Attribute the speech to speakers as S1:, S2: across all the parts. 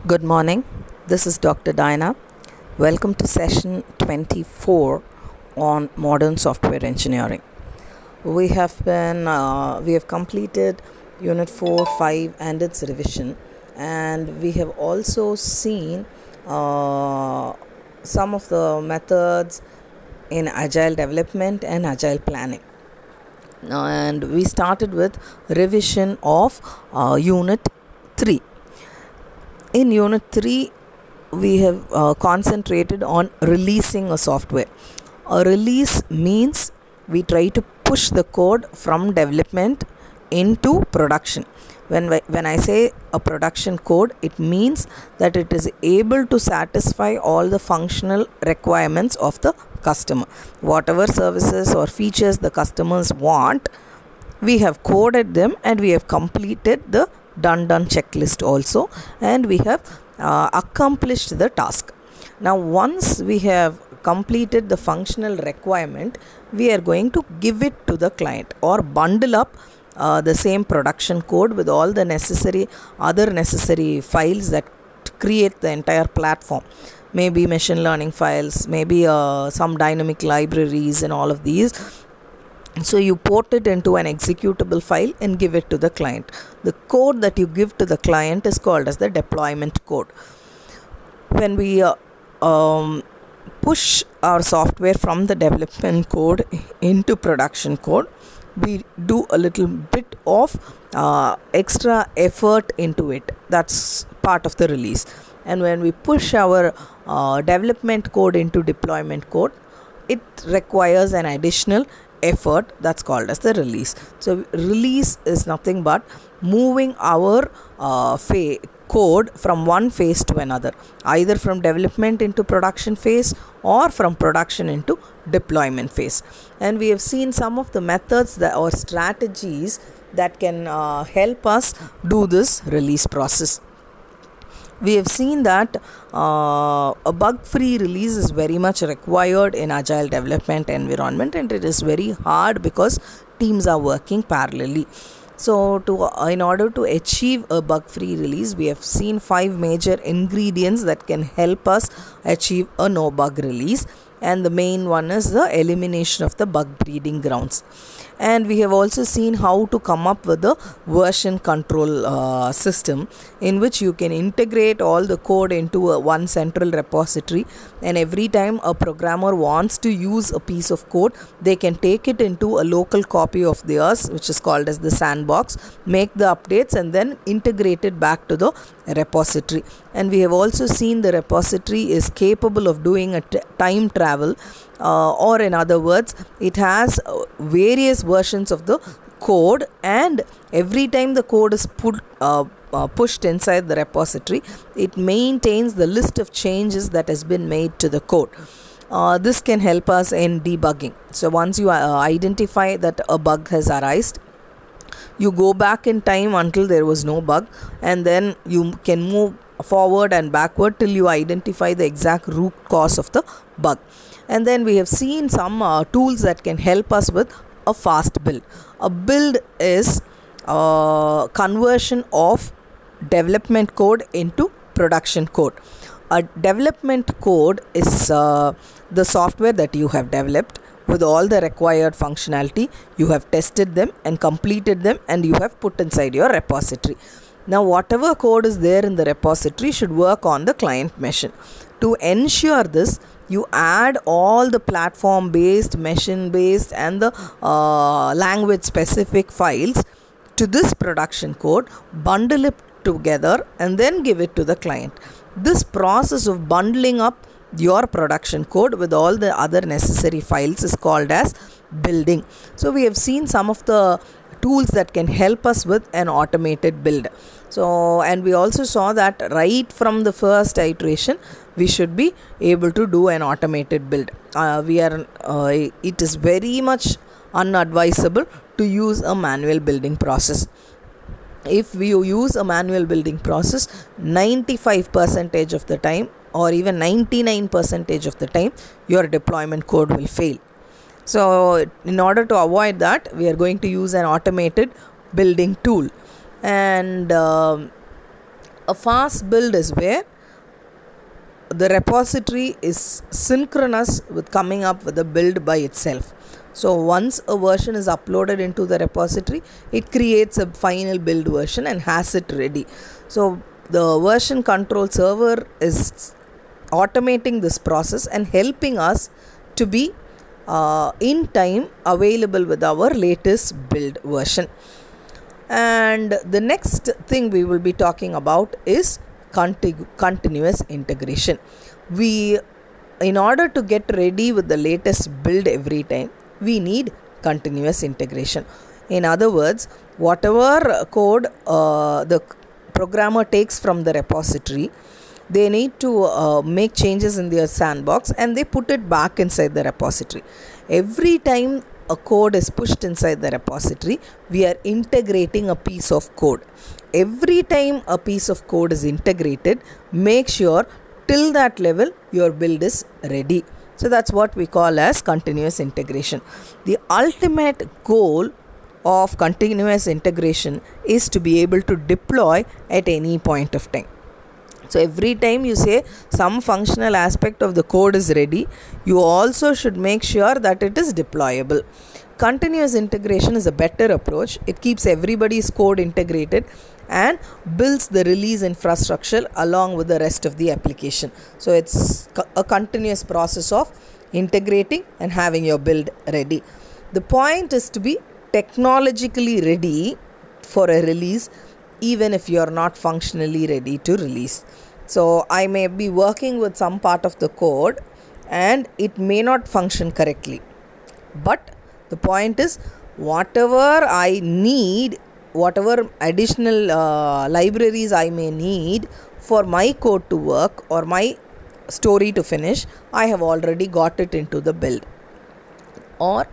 S1: Good morning. This is Dr. Diana. Welcome to session 24 on modern software engineering. We have completed Unit 4, 5 and its revision, and we have also seen some of the methods in agile development and agile planning. And we started with revision of Unit 3. In Unit 3, we have concentrated on releasing a software. A release means we try to push the code from development into production. When I say a production code, it means that it is able to satisfy all the functional requirements of the customer. Whatever services or features the customers want, we have coded them and we have completed the done checklist also, and we have accomplished the task. Now once we have completed the functional requirement, we are going to give it to the client or bundle up the same production code with all the other necessary files that create the entire platform. Maybe machine learning files, maybe some dynamic libraries and all of these. So you port it into an executable file and give it to the client. The code that you give to the client is called as the deployment code. When we push our software from the development code into production code, we do a little bit of extra effort into it. That's part of the release. And when we push our development code into deployment code, it requires an additional effort. That's called as the release. So release is nothing but moving our code from one phase to another, either from development into production phase or from production into deployment phase. And we have seen some of the methods or strategies that can help us do this release process. We have seen that a bug-free release is very much required in agile development environment, and it is very hard because teams are working parallelly. So in order to achieve a bug-free release, we have seen 5 major ingredients that can help us achieve a no-bug release, and the main one is the elimination of the bug breeding grounds. And we have also seen how to come up with a version control system in which you can integrate all the code into one central repository, and every time a programmer wants to use a piece of code, they can take it into a local copy of theirs, which is called as the sandbox, make the updates and then integrate it back to the repository. And we have also seen the repository is capable of doing a time travel, or in other words, it has various versions of the code, and every time the code is pushed inside the repository, it maintains the list of changes that has been made to the code. This can help us in debugging. So once you identify that a bug has arisen, you go back in time until there was no bug, and then you can move forward and backward till you identify the exact root cause of the bug. And then we have seen some tools that can help us with a fast build. A build is conversion of development code into production code. A development code is the software that you have developed with all the required functionality. You have tested them and completed them, and you have put inside your repository. Now whatever code is there in the repository should work on the client machine. To ensure this, you add all the platform based, machine based and the language specific files to this production code, bundle it together and then give it to the client. This process of bundling up your production code with all the other necessary files is called as building. So we have seen some of the tools that can help us with an automated build. So, and we also saw that right from the first iteration, we should be able to do an automated build. It is very much unadvisable to use a manual building process. If we use a manual building process, 95% of the time or even 99% of the time, your deployment code will fail. So in order to avoid that, we are going to use an automated building tool. And A fast build is where the repository is synchronous with coming up with a build by itself. So once a version is uploaded into the repository, it creates a final build version and has it ready. So the version control server is automating this process and helping us to be in time available with our latest build version. And the next thing we will be talking about is continuous integration. In order to get ready with the latest build every time, we need continuous integration. In other words, whatever code the programmer takes from the repository, they need to make changes in their sandbox and they put it back inside the repository. Every time a code is pushed inside the repository, we are integrating a piece of code. Every time a piece of code is integrated, make sure till that level your build is ready. So that's what we call as continuous integration. The ultimate goal of continuous integration is to be able to deploy at any point of time. So every time you say some functional aspect of the code is ready, you also should make sure that it is deployable. Continuous integration is a better approach. It keeps everybody's code integrated and builds the release infrastructure along with the rest of the application. So it's a continuous process of integrating and having your build ready. The point is to be technologically ready for a release, even if you are not functionally ready to release. So I may be working with some part of the code and it may not function correctly, but the point is whatever I need, whatever additional libraries I may need for my code to work or my story to finish, I have already got it into the build, or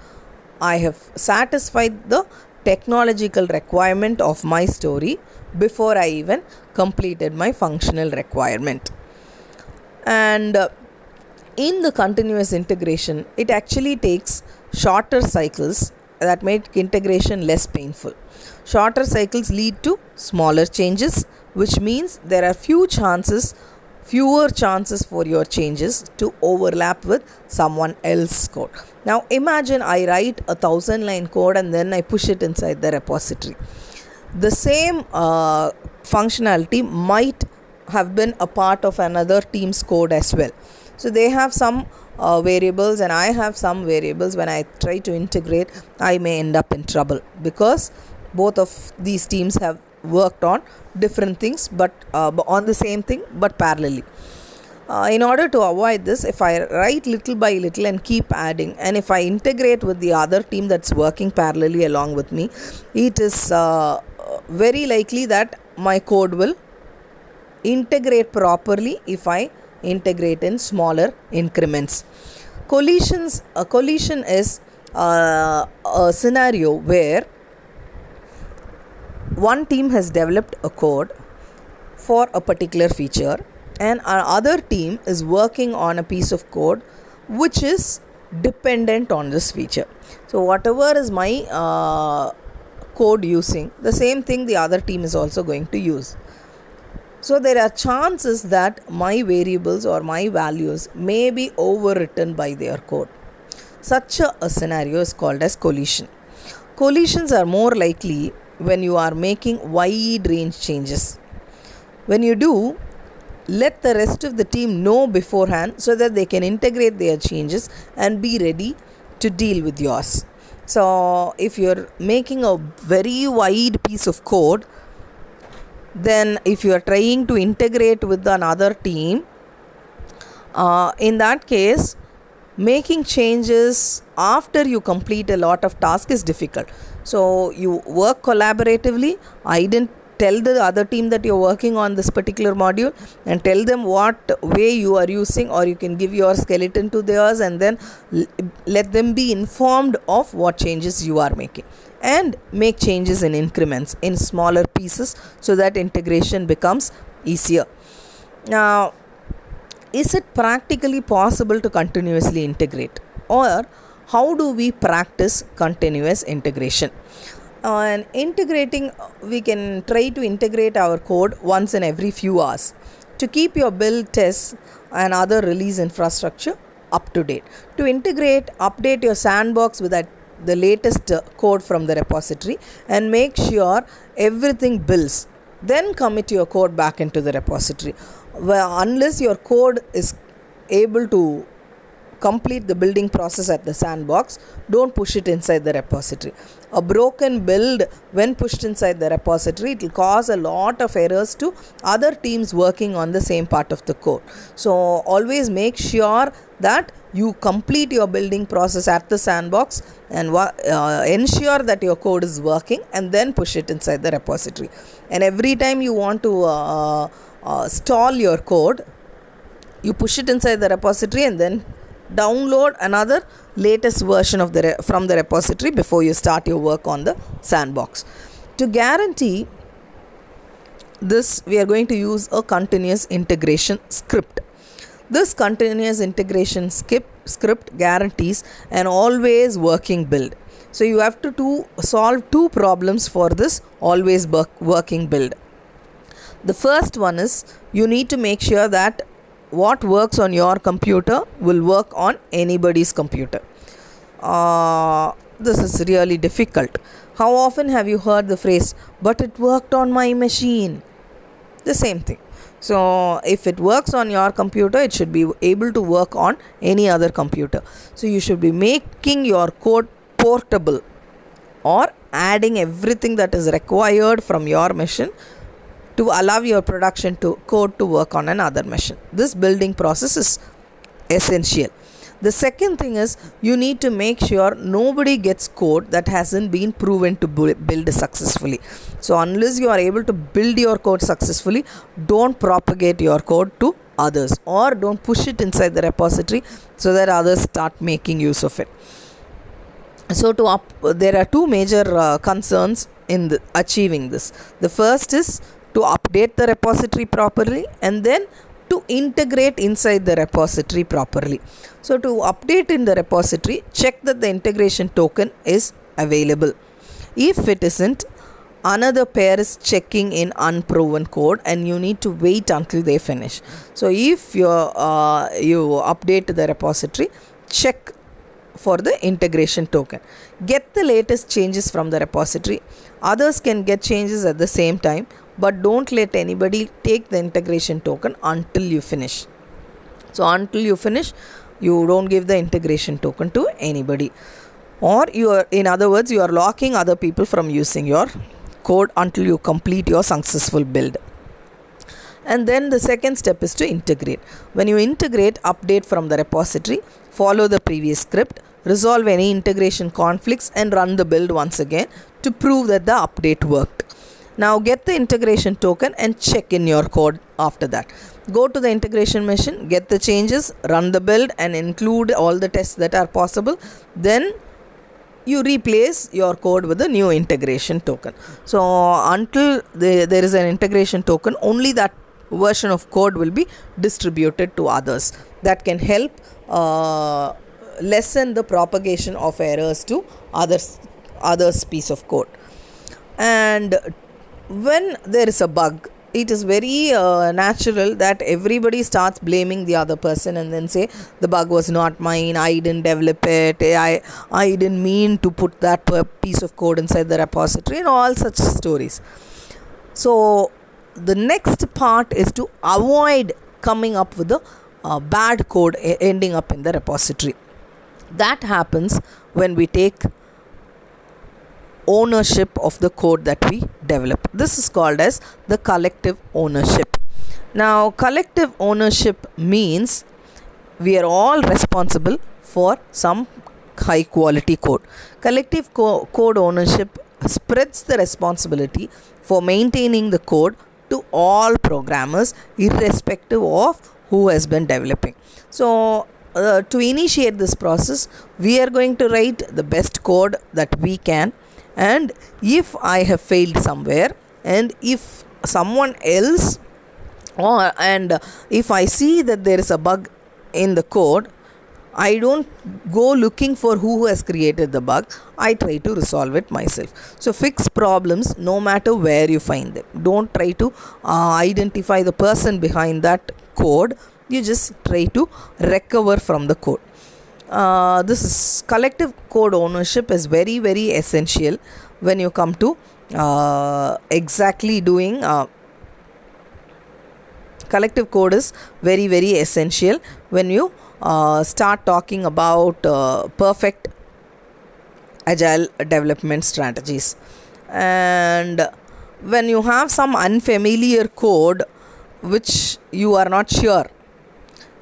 S1: I have satisfied the technological requirement of my story before I even completed my functional requirement. And in the continuous integration, it actually takes shorter cycles that make integration less painful. Shorter cycles lead to smaller changes, which means there are fewer chances for your changes to overlap with someone else's code. Now imagine I write 1,000-line code and then I push it inside the repository. The same functionality might have been a part of another team's code as well. So they have some variables and I have some variables. When I try to integrate, I may end up in trouble because both of these teams have worked on different things but on the same thing but parallelly. In order to avoid this, if I write little by little and keep adding, and if I integrate with the other team that's working parallelly along with me, it is very likely that my code will integrate properly if I integrate in smaller increments. A collision is a scenario where one team has developed a code for a particular feature and our other team is working on a piece of code which is dependent on this feature. So whatever is my code using, the same thing the other team is also going to use. So there are chances that my variables or my values may be overwritten by their code. Such a scenario is called as collision. Collisions are more likely when you are making wide range changes. When you do, let the rest of the team know beforehand so that they can integrate their changes and be ready to deal with yours. So if you're making a very wide piece of code, then if you are trying to integrate with another team, in that case, making changes after you complete a lot of tasks is difficult. So you work collaboratively. I didn't tell the other team that you're working on this particular module and tell them what way you are using, or you can give your skeleton to theirs and then let them be informed of what changes you are making, and make changes in increments, in smaller pieces, so that integration becomes easier. Now, is it practically possible to continuously integrate, or how do we practice continuous integration? And integrating, we can try to integrate our code once in every few hours to keep your build, tests and other release infrastructure up to date. To integrate, update your sandbox with the latest code from the repository and make sure everything builds. Then commit your code back into the repository. Well, unless your code is able to complete the building process at the sandbox, don't push it inside the repository. A broken build, when pushed inside the repository, it will cause a lot of errors to other teams working on the same part of the code. So always make sure that you complete your building process at the sandbox and ensure that your code is working, and then push it inside the repository. And every time you want to stall your code, you push it inside the repository and then download another latest version of from the repository before you start your work on the sandbox. To guarantee this, we are going to use a continuous integration script. This continuous integration script guarantees an always working build. So you have to solve two problems for this always working build. The first one is you need to make sure that what works on your computer will work on anybody's computer. This is really difficult. How often have you heard the phrase, but it worked on my machine? The same thing. So if it works on your computer, it should be able to work on any other computer. So you should be making your code portable or adding everything that is required from your machine to allow your production code to work on another machine. This building process is essential. The second thing is you need to make sure nobody gets code that hasn't been proven to build successfully. So unless you are able to build your code successfully, don't propagate your code to others, or don't push it inside the repository so that others start making use of it. So there are two major concerns in achieving this. The first is to update the repository properly, and then to integrate inside the repository properly. So to update in the repository, check that the integration token is available. If it isn't, another pair is checking in unproven code, and you need to wait until they finish. So if you update the repository, check for the integration token. Get the latest changes from the repository. Others can get changes at the same time, but don't let anybody take the integration token until you finish. So until you finish, you don't give the integration token to anybody, or in other words, you are locking other people from using your code until you complete your successful build. And then the second step is to integrate. When you integrate, update from the repository, follow the previous script, resolve any integration conflicts, and run the build once again to prove that the update worked. Now get the integration token and check in your code after that. Go to the integration machine, get the changes, run the build, and include all the tests that are possible. Then you replace your code with a new integration token. So until there is an integration token, only that version of code will be distributed to others. That can help lessen the propagation of errors to others piece of code. And when there is a bug, it is very natural that everybody starts blaming the other person and then say, the bug was not mine, I didn't develop it, I didn't mean to put that piece of code inside the repository, and all such stories. So the next part is to avoid coming up with the bad code ending up in the repository. That happens when we take ownership of the code that we develop. This is called as the collective ownership. Now, collective ownership means we are all responsible for some high quality code. Collective code ownership spreads the responsibility for maintaining the code to all programmers, irrespective of who has been developing. So to initiate this process, we are going to write the best code that we can. And if I have failed somewhere, and if someone else, and if I see that there is a bug in the code, I don't go looking for who has created the bug. I try to resolve it myself. So fix problems no matter where you find them. Don't try to identify the person behind that code. You just try to recover from the code. This is collective code ownership is very, very essential when you come to exactly doing collective code is very, very essential when you start talking about perfect agile development strategies. And when you have some unfamiliar code which you are not sure,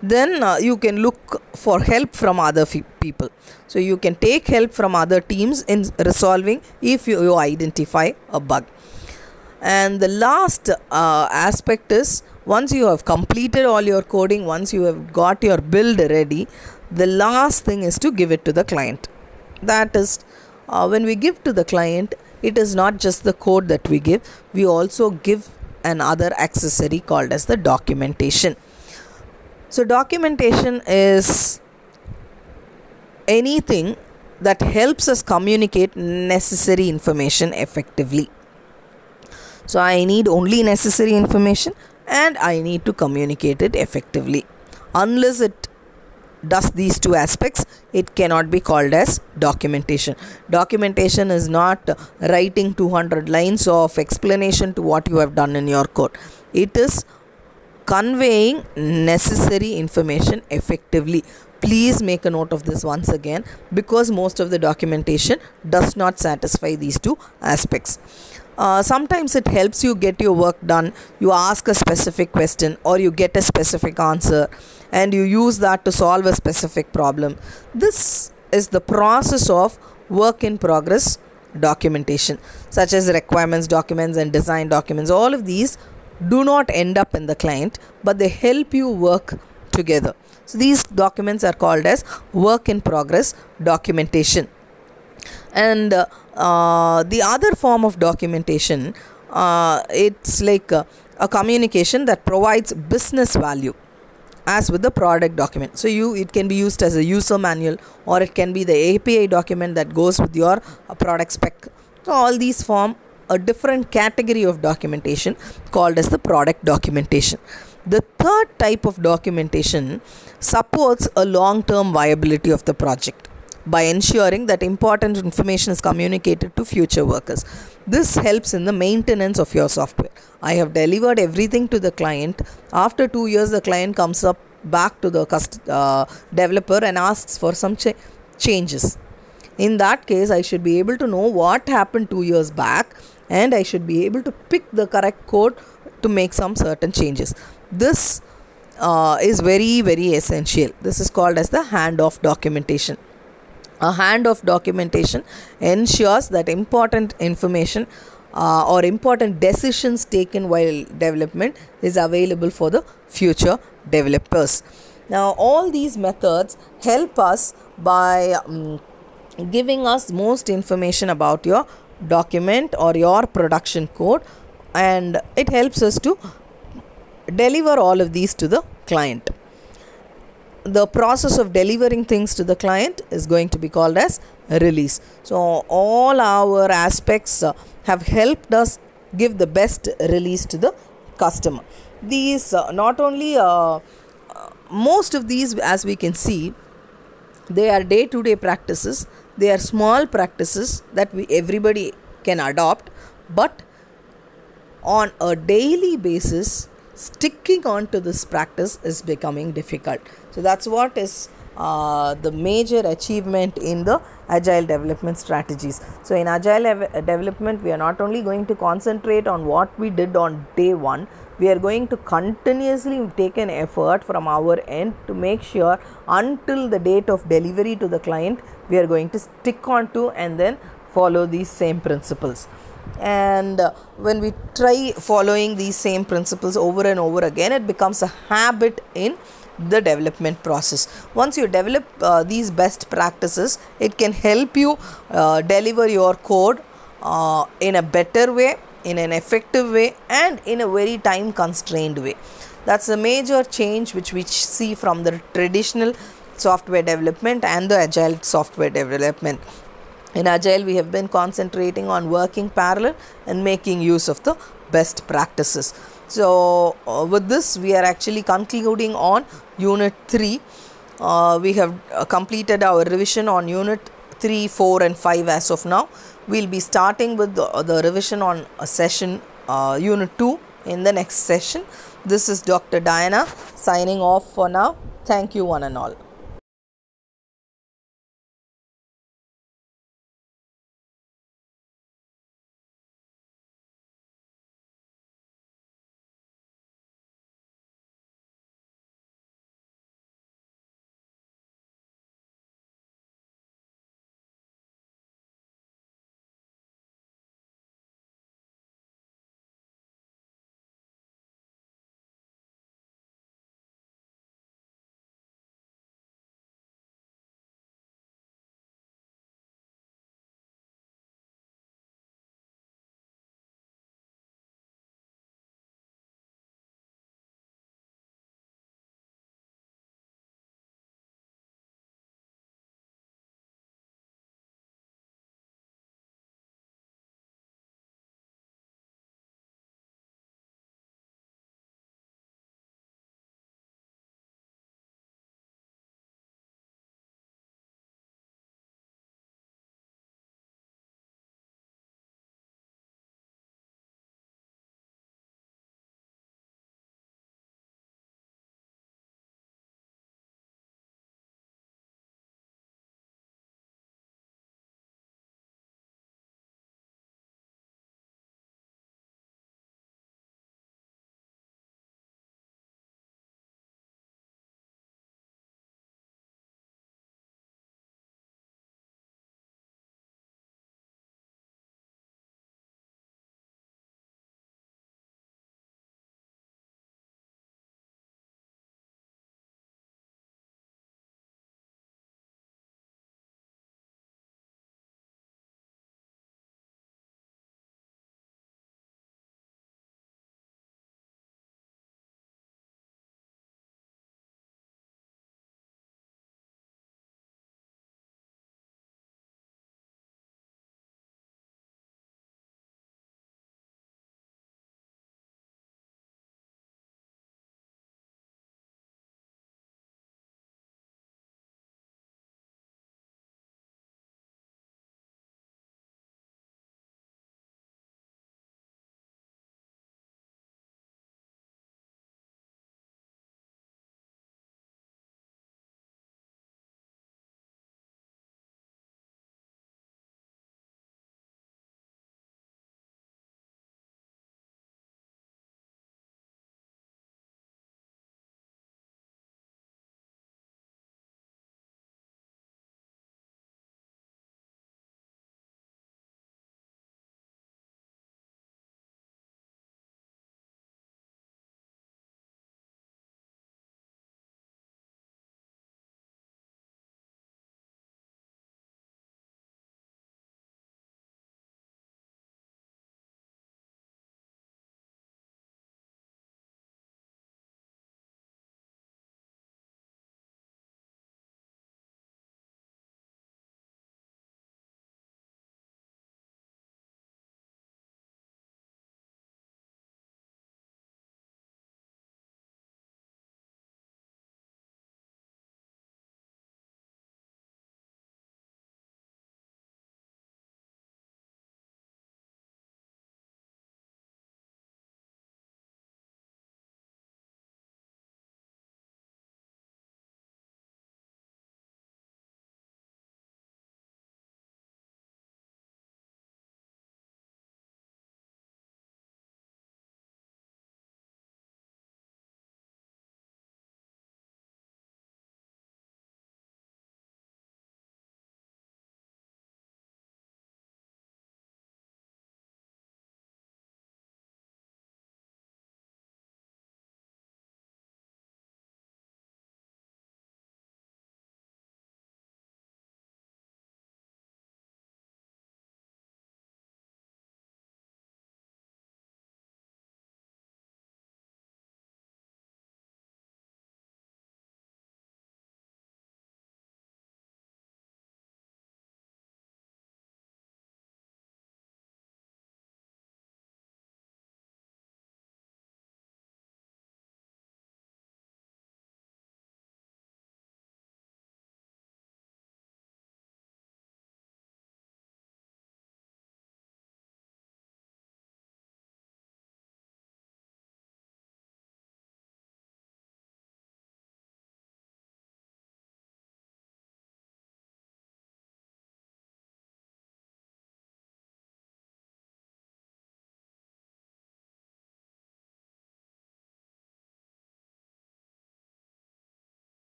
S1: then you can look for help from other people. So you can take help from other teams in resolving if you identify a bug. And the last aspect is, once you have completed all your coding, once you have got your build ready, the last thing is to give it to the client. That is, when we give to the client, it is not just the code that we give, we also give another accessory called as the documentation. So documentation is anything that helps us communicate necessary information effectively. So I need only necessary information and I need to communicate it effectively. Unless it does these two aspects, it cannot be called as documentation. Documentation is not writing 200 lines of explanation to what you have done in your code. It is conveying necessary information effectively. Please make a note of this once again, because most of the documentation does not satisfy these two aspects. Sometimes it helps you get your work done. You ask a specific question or you get a specific answer and you use that to solve a specific problem. This is the process of work in progress documentation, such as requirements documents and design documents. All of these do not end up in the client, but they help you work together. So these documents are called as work in progress documentation. And the other form of documentation, it's like a communication that provides business value, as with the product document. So it can be used as a user manual, or it can be the API document that goes with your product spec. So all these form a different category of documentation called as the product documentation. The third type of documentation supports a long-term viability of the project by ensuring that important information is communicated to future workers. This helps in the maintenance of your software. I have delivered everything to the client. After 2 years, the client comes up back to the developer and asks for some changes. In that case, I should be able to know what happened 2 years back, and I should be able to pick the correct code to make some certain changes. This is very, very essential. This is called as the handoff documentation. A handoff documentation ensures that important information or important decisions taken while development is available for the future developers. Now, all these methods help us by giving us most information about your document or your production code, and it helps us to deliver all of these to the client. The process of delivering things to the client is going to be called as release. So all our aspects have helped us give the best release to the customer. These not only most of these, as we can see, they are day-to-day practices. They are small practices that everybody can adopt, but on a daily basis, sticking on to this practice is becoming difficult. So that's what is the major achievement in the agile development strategies. So in agile development, we are not only going to concentrate on what we did on day one, we are going to continuously take an effort from our end to make sure until the date of delivery to the client, we are going to stick on to and then follow these same principles. And when we try following these same principles over and over again, it becomes a habit in the development process. Once you develop these best practices, it can help you deliver your code in a better way, in an effective way, and in a very time constrained way. That's a major change which we see from the traditional software development and the agile software development. In Agile, we have been concentrating on working parallel and making use of the best practices. So, with this, we are actually concluding on Unit 3. We have completed our revision on Unit 3, 4 and 5 as of now. We will be starting with the revision on session Unit 2 in the next session. This is Dr. Diana signing off for now. Thank you one and all.